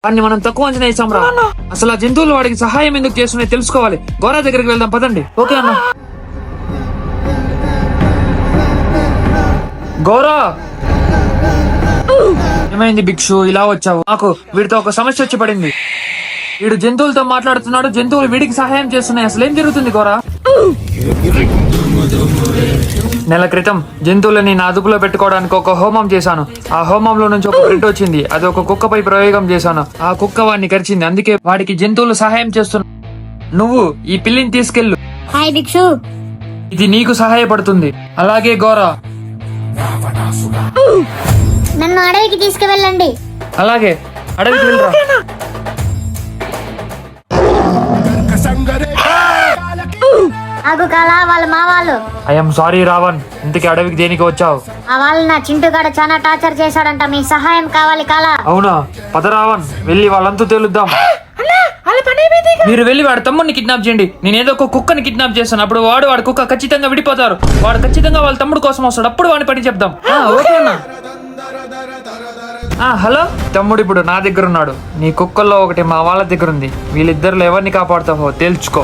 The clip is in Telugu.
వాడిని మనం తక్కువ అంచనా వేసాం రా. అసలు ఆ జంతువులు వాడికి సహాయం ఎందుకు చేస్తున్నాయి తెలుసుకోవాలి. గోరా దగ్గరికి వెళ్దాం పదండి. ఓకే అన్న. గోరా, ఏమైంది భిక్షు, ఇలా వచ్చావు? నాకు వీడితో ఒక సమస్య వచ్చి పడింది. వీడు జంతువులతో మాట్లాడుతున్నాడు, జంతువులు వీడికి సహాయం చేస్తున్నాయి. అసలు ఏం జరుగుతుంది గోరా? నెల క్రితం జంతువులని నా అదుపులో పెట్టుకోవడానికి ఒక హోమం చేశాను. ఆ హోమంలో నుంచి ఒక బ్రెడ్ వచ్చింది. అది ఒక కుక్కపై ప్రయోగం చేశాను. ఆ కుక్క వాడిని కరిచింది. అందుకే వాడికి జంతువులు సహాయం చేస్తున్నా. నువ్వు ఈ పిల్లిని తీసుకెళ్ళు. హాయ్ భిక్షు. ఇది నీకు సహాయపడుతుంది. అలాగే గోరా, నన్ను అడవికి తీసుకువెళ్ళండి. అలాగే అడవికి వెళ్ళరా. ఆగు కాలా, వాళ్ళ మా వాళ్ళు. ఐఎమ్ సారీ రావణ్, ఇంతకీ అడవికి దేనికి వచ్చావు? ఆ వాళ్ళు నా చింటుగాడ చాలా టార్చర్ చేశాడంట. మీ సహాయం కావాలి కాలా. అవునా, పద రావణ్, వెళ్ళి వాళ్ళంతా తేలుద్దాం. మీరు వెళ్ళి వాడి తమ్ముడిని కిడ్నాప్ చేయండి. నేను ఏదో ఒక కుక్కని కిడ్నాప్ చేస్తాను. అప్పుడు వాడి కుక్క ఖచ్చితంగా విడిపోతారు. వాడు ఖచ్చితంగా వాళ్ళ తమ్ముడు కోసం వస్తాడు. అప్పుడు వాడిని పని చెప్దాం. ఓకేనా? హలో తమ్ముడు, ఇప్పుడు నా దగ్గర ఉన్నాడు. నీ కుక్కల్లో ఒకటి మా వాళ్ళ దగ్గర ఉంది. వీళ్ళిద్దరిలో ఎవరిని కాపాడుతావో తేల్చుకో.